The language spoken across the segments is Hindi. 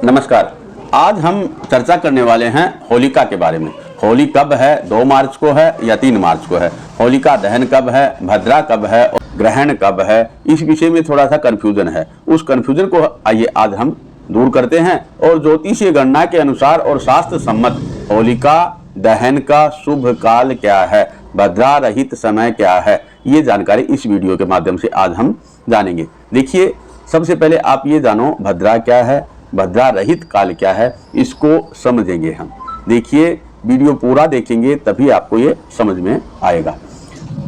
नमस्कार। आज हम चर्चा करने वाले हैं होलिका के बारे में। होली कब है, 2 मार्च को है या 3 मार्च को है? होलिका दहन कब है, भद्रा कब है और ग्रहण कब है? इस विषय में थोड़ा सा कंफ्यूजन है। उस कंफ्यूजन को आइए आज हम दूर करते हैं और ज्योतिषीय गणना के अनुसार और शास्त्र सम्मत होलिका दहन का शुभ काल क्या है, भद्रा रहित समय क्या है, ये जानकारी इस वीडियो के माध्यम से आज हम जानेंगे। देखिए, सबसे पहले आप ये जानो भद्रा क्या है, भद्रा रहित काल क्या है, इसको समझेंगे हम। देखिए, वीडियो पूरा देखेंगे तभी आपको ये समझ में आएगा।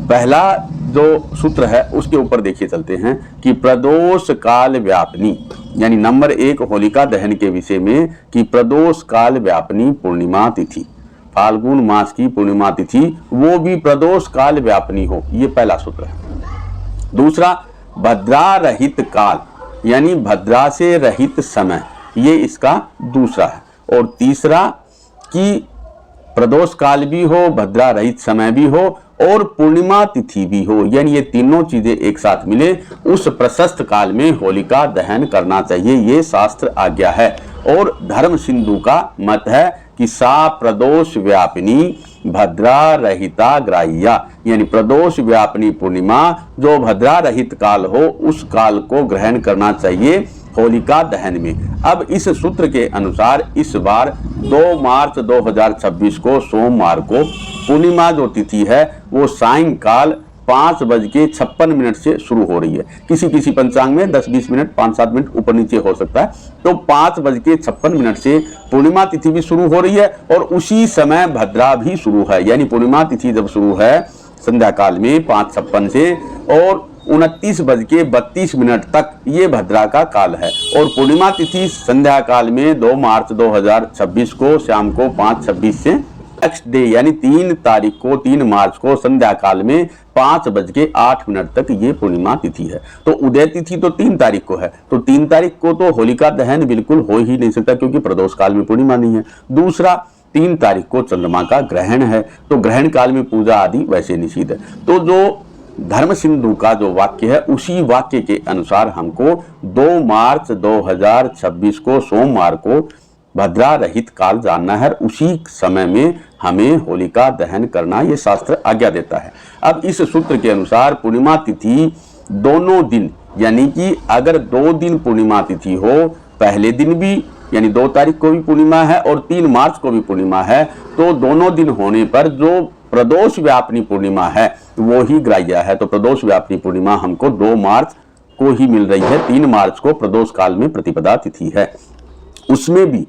पहला जो सूत्र है उसके ऊपर देखिए चलते हैं कि प्रदोष काल व्यापनी, यानी नंबर 1 होलिका दहन के विषय में कि प्रदोष काल व्यापनी पूर्णिमा तिथि, फाल्गुन मास की पूर्णिमा तिथि वो भी प्रदोष काल व्यापनी हो, ये पहला सूत्र है। दूसरा, भद्रा रहित काल यानी भद्रा से रहित समय, ये इसका दूसरा है। और तीसरा कि प्रदोष काल भी हो, भद्रा रहित समय भी हो और पूर्णिमा तिथि भी हो, यानी ये तीनों चीजें एक साथ मिले उस प्रशस्त काल में होलिका दहन करना चाहिए, ये शास्त्र आज्ञा है। और धर्म सिंधु का मत है कि सा प्रदोष व्यापिनी भद्रा रहिता ग्राह्या, यानी प्रदोष व्यापिनी पूर्णिमा जो भद्रा रहित काल हो उस काल को ग्रहण करना चाहिए होलिका दहन में। अब इस सूत्र के अनुसार इस बार 2 मार्च 2026 को सोमवार को पूर्णिमा जो तिथि है वो सायंकाल 5:56 से शुरू हो रही है। किसी किसी पंचांग में 10-20 मिनट 5-7 मिनट ऊपर नीचे हो सकता है, तो 5:56 से पूर्णिमा तिथि भी शुरू हो रही है और उसी समय भद्रा भी शुरू है। यानी पूर्णिमा तिथि जब शुरू है संध्या काल में 5:56 से और 29:32 तक ये भद्रा का काल है। और पूर्णिमा तिथि संध्या काल में 2 मार्च 2026 को शाम को 5:26 से नेक्स्ट डे यानी 3 तारीख को 3 मार्च को संध्या काल में 5:08 तक ये पूर्णिमा तिथि है। तो उदय तिथि तो 3 तारीख को है, तो 3 तारीख को तो होलिका दहन बिल्कुल हो ही नहीं सकता क्योंकि प्रदोष काल में पूर्णिमा नहीं है। दूसरा, 3 तारीख को चंद्रमा का ग्रहण है, तो ग्रहण काल में पूजा आदि वैसे निषिद्ध है। तो जो धर्म सिंधु का जो वाक्य है उसी वाक्य के अनुसार हमको 2 मार्च 2026 को सोमवार को भद्रा रहित काल जानना है, उसी समय में हमें होलिका दहन करना ये शास्त्र आज्ञा देता है। अब इस सूत्र के अनुसार पूर्णिमा तिथि दोनों दिन, यानी कि अगर 2 दिन पूर्णिमा तिथि हो, पहले दिन भी यानी 2 तारीख को भी पूर्णिमा है और 3 मार्च को भी पूर्णिमा है, तो दोनों दिन होने पर जो प्रदोष व्यापिनी पूर्णिमा है वो ही ग्राह्य है। तो प्रदोष व्यापिनी पूर्णिमा हमको 2 मार्च को ही मिल रही है। 3 मार्च को प्रदोष काल में प्रतिपदा तिथि है। उसमें भी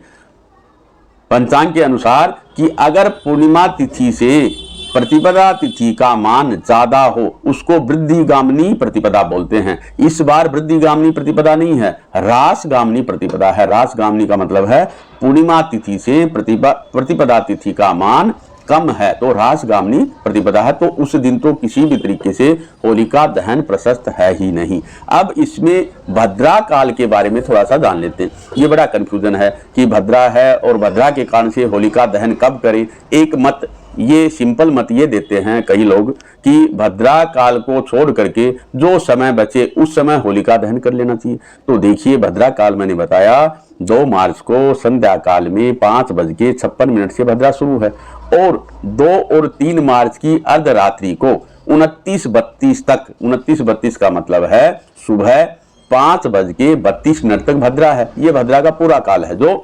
पंचांग के अनुसार कि अगर पूर्णिमा तिथि से प्रतिपदा तिथि का मान ज्यादा हो उसको वृद्धिगामिनी प्रतिपदा बोलते हैं। इस बार वृद्धिगामिनी प्रतिपदा नहीं है, ह्रासगामिनी प्रतिपदा है। ह्रासगामिनी का मतलब है पूर्णिमा तिथि से प्रतिपदा तिथि का मान कम है, तो ह्रासगामिनी प्रतिपदा है। तो उस दिन तो किसी भी तरीके से होलिका दहन प्रशस्त है ही नहीं। अब इसमें भद्रा काल के बारे में थोड़ा सा जान लेते हैं। ये बड़ा कंफ्यूजन है कि भद्रा है और भद्रा के कारण से होलिका दहन कब करें। एक मत, ये सिंपल मत ये देते हैं कई लोग कि भद्रा काल को छोड़ करके जो समय बचे उस समय होलिका दहन कर लेना चाहिए। तो देखिए, भद्रा काल मैंने बताया 2 मार्च को संध्या काल में 5:56 से भद्रा शुरू है और 2 और 3 मार्च की अर्धरात्रि को 29:32 तक, 29:32 का मतलब है सुबह 5:32 तक भद्रा है। ये भद्रा का पूरा काल है जो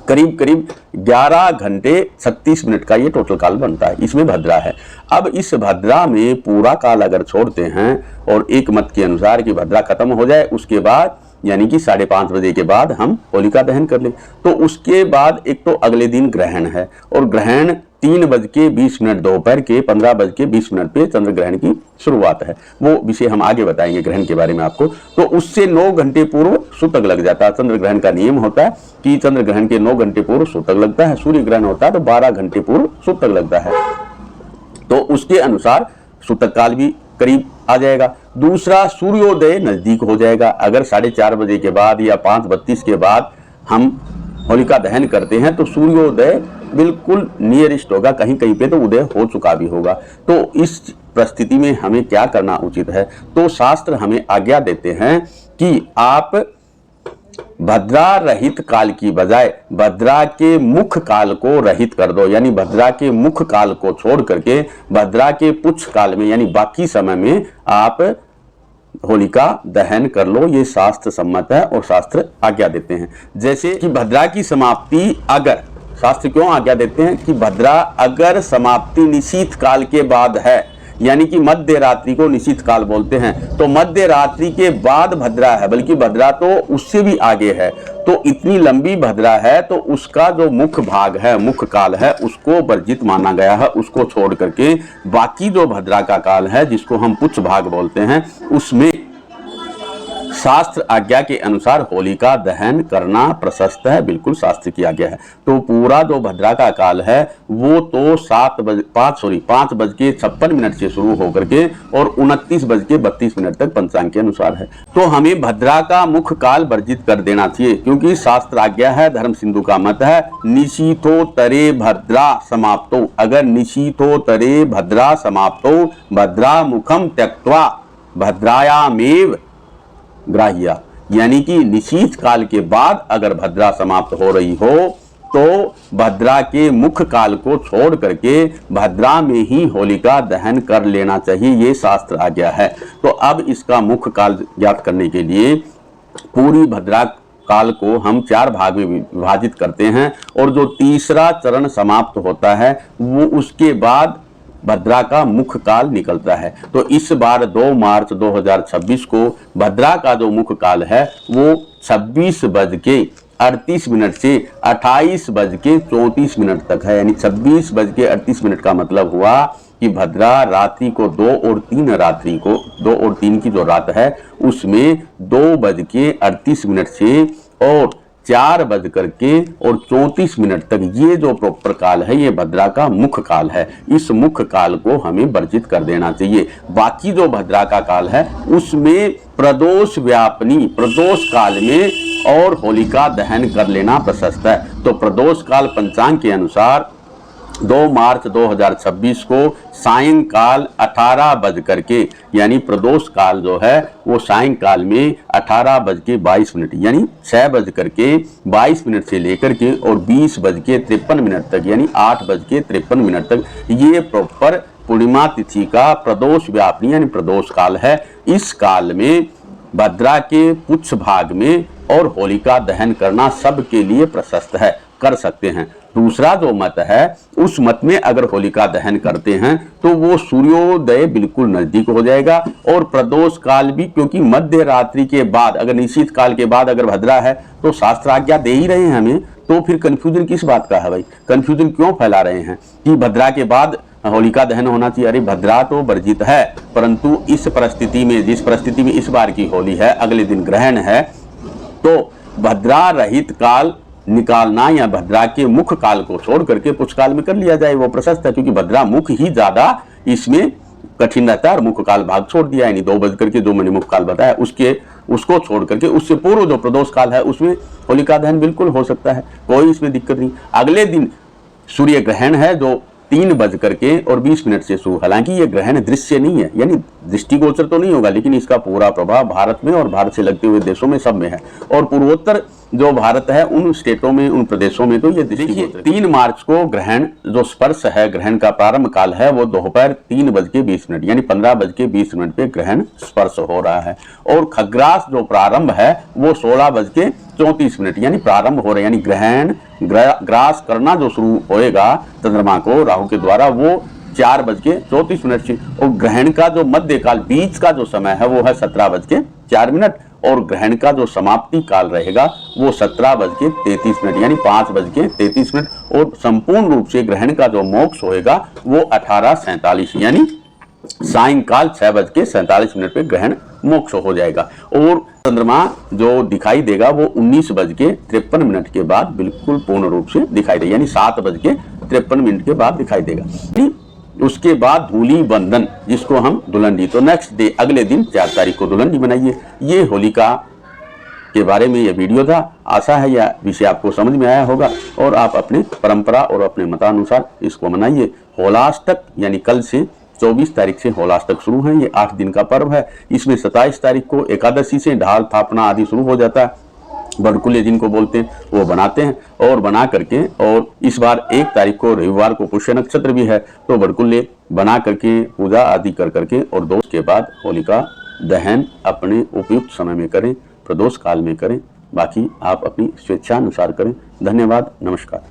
करीब करीब 11 घंटे 36 मिनट का ये टोटल काल बनता है, इसमें भद्रा है। अब इस भद्रा में पूरा काल अगर छोड़ते हैं और एक मत के अनुसार कि भद्रा खत्म हो जाए उसके बाद यानी कि 5:30 बजे के बाद हम होलिका दहन कर लें, तो उसके बाद एक तो अगले दिन ग्रहण है और ग्रहण 3:20 दोपहर के 15:20 पे चंद्र ग्रहण की शुरुआत है। वो विषय हम आगे बताएंगे ग्रहण के बारे में आपको। तो उससे 9 घंटे पूर्व सूतक लग जाता है। चंद्र ग्रहण का नियम होता है कि चंद्र ग्रहण के 9 घंटे पूर्व सूतक लगता है। सूर्य ग्रहण होता है तो 12 घंटे पूर्व सूतक लगता है, तो उसके अनुसार सूतक काल भी करीब आ जाएगा। दूसरा, सूर्योदय नजदीक हो जाएगा। अगर 4:30 बजे के बाद या 5:32 के बाद हम होलिका दहन करते हैं तो सूर्योदय बिल्कुल नियरेस्ट होगा, कहीं कहीं पे तो उदय हो चुका भी होगा। तो इस परिस्थिति में हमें क्या करना उचित है? तो शास्त्र हमें आज्ञा देते हैं कि आप भद्रा रहित काल की बजाय भद्रा के मुख्य काल को रहित कर दो, यानी भद्रा के मुख्य काल को छोड़ करके भद्रा के पुच्छ काल में यानी बाकी समय में आप होलिका दहन कर लो। ये शास्त्र सम्मत है और शास्त्र आज्ञा देते हैं। जैसे कि भद्रा की समाप्ति अगर, शास्त्र क्यों आज्ञा देते हैं कि भद्रा अगर समाप्ति निशीथ काल के बाद है, यानी कि मध्य रात्रि को निशीथ काल बोलते हैं, तो मध्य रात्रि के बाद भद्रा है, बल्कि भद्रा तो उससे भी आगे है, तो इतनी लंबी भद्रा है तो उसका जो मुख्य भाग है, मुख्य काल है, उसको वर्जित माना गया है। उसको छोड़ करके बाकी जो भद्रा का काल है जिसको हम पुच्छ भाग बोलते हैं, उसमें शास्त्र आज्ञा के अनुसार होलिका दहन करना प्रशस्त है, बिल्कुल शास्त्र की आज्ञा है। तो पूरा जो भद्रा का काल है वो तो 5:56 से शुरू होकर के और 29:32 तक पंचांग के अनुसार है। तो हमें भद्रा का मुख्य काल वर्जित कर देना चाहिए, क्योंकि शास्त्र आज्ञा है, धर्म सिंधु का मत है, निशीथो तरे भद्रा समाप्तो, अगर निशीथो तरे भद्रा समाप्तो भद्रा मुखम त्यक्त्वा भद्रायामेव ग्राह्या, यानी कि निशीथ काल के बाद अगर भद्रा समाप्त हो रही हो तो भद्रा के मुख्य काल को छोड़ करके भद्रा में ही होलिका दहन कर लेना चाहिए, ये शास्त्र आज्ञा है। तो अब इसका मुख्य काल ज्ञात करने के लिए पूरी भद्रा काल को हम 4 भाग में विभाजित करते हैं और जो तीसरा चरण समाप्त होता है वो उसके बाद भद्रा का मुख्य काल निकलता है। तो इस बार 2 मार्च 2026 को भद्रा का जो मुख्य काल है वो 26:38 से 28:34 तक है, यानी 26:38 का मतलब हुआ कि भद्रा रात्रि को 2 और 3 रात्रि को 2 और 3 की जो रात है उसमें 2:38 से और 4:34 तक ये जो प्रॉपर काल है ये भद्रा का मुख्य काल है। इस मुख्य काल को हमें वर्जित कर देना चाहिए। बाकी जो भद्रा का काल है उसमें प्रदोष व्यापनी प्रदोष काल में और होलिका दहन कर लेना प्रशस्त है। तो प्रदोष काल पंचांग के अनुसार 2 मार्च 2026 को सायंकाल 18 यानी प्रदोष काल जो है वो सायंकाल में 18:22 यानी 6:22 से लेकर के और 20:53 तक यानी 8:53 तक ये प्रॉपर पूर्णिमा तिथि का प्रदोष व्यापनी यानी प्रदोष काल है। इस काल में भद्रा के पुच्छ भाग में और होलिका दहन करना सबके लिए प्रशस्त है, कर सकते हैं। दूसरा जो मत है उस मत में अगर होलिका दहन करते हैं तो वो सूर्योदय बिल्कुल नजदीक हो जाएगा और प्रदोष काल भी, क्योंकि मध्य रात्रि के बाद अगर निश्चित काल के बाद अगर भद्रा है तो शास्त्र आज्ञा दे ही रहे हैं हमें, तो फिर कंफ्यूजन किस बात का है भाई? कंफ्यूजन क्यों फैला रहे हैं कि भद्रा के बाद होलिका दहन होना चाहिए? अरे भद्रा तो वर्जित है, परंतु इस परिस्थिति में, जिस परिस्थिति में इस बार की होली है, अगले दिन ग्रहण है, तो भद्रा रहित काल निकालना या भद्रा के मुख्य काल को छोड़ करके पुच्छ काल में कर लिया जाए, वो प्रशस्त है, क्योंकि भद्रा मुख्य ही ज्यादा इसमें कठिन रहता है और मुख्य काल भाग छोड़ दिया, यानी 2 जो मैंने मुख्य काल बताया उसको छोड़ करके उससे पूर्व जो प्रदोष काल है उसमें होलिका दहन बिल्कुल हो सकता है, कोई इसमें दिक्कत नहीं। अगले दिन सूर्य ग्रहण है जो 3:20 से शुरू, हालांकि ये ग्रहण दृश्य नहीं है, यानी दृष्टिगोचर तो नहीं होगा, लेकिन इसका पूरा प्रभाव भारत में और भारत से लगते हुए देशों में सब में है, और पूर्वोत्तर जो भारत है उन स्टेटों में, उन प्रदेशों में तो ये दृष्टिगोचर। 3 मार्च को ग्रहण जो स्पर्श है, ग्रहण का प्रारंभ काल है वो दोपहर 3:20 यानी 15:20 पे ग्रहण स्पर्श हो रहा है, और खग्रास जो प्रारंभ है वो 16:34 यानी प्रारंभ हो रहा है, यानी ग्रहण ग्रास करना जो शुरू होएगा चंद्रमा को राहु के द्वारा वो 4:34 से, और ग्रहण का जो मध्य काल बीच का जो समय है वो है 17:04 और ग्रहण का जो समाप्ति काल रहेगा वो 17:33 यानी 5:33 और संपूर्ण रूप से ग्रहण का जो मोक्ष होएगा वो 18:47 यानी सायंकाल 6:47 पे ग्रहण मोक्ष हो जाएगा, और चंद्रमा जो दिखाई देगा वो 19:53 के बाद बिल्कुल पूर्ण रूप से दिखाई देगा, यानी 7:53 के बाद दिखाई देगा। उसके बाद धूली बंधन, जिसको हम दुल्हन, तो नेक्स्ट डे अगले दिन 4 तारीख को दुल्हन बनाइए। ये होलिका के बारे में ये वीडियो था। आशा है यह विषय आपको समझ में आया होगा और आप अपने परंपरा और अपने मतानुसार इसको मनाइए। होलाष्टक यानी कल से 24 तारीख से होलाष्टक शुरू है, ये 8 दिन का पर्व है। इसमें 27 तारीख को एकादशी से ढाल थापना आदि शुरू हो जाता है, बड़कुल्ले जिनको बोलते हैं वो बनाते हैं और बना करके, और इस बार 1 तारीख को रविवार को पुष्य नक्षत्र भी है, तो बड़कुल्ले बना करके पूजा आदि कर करके और दोष के बाद होलिका दहन अपने उपयुक्त समय में करें, प्रदोष काल में करें। बाकी आप अपनी स्वेच्छानुसार करें। धन्यवाद, नमस्कार।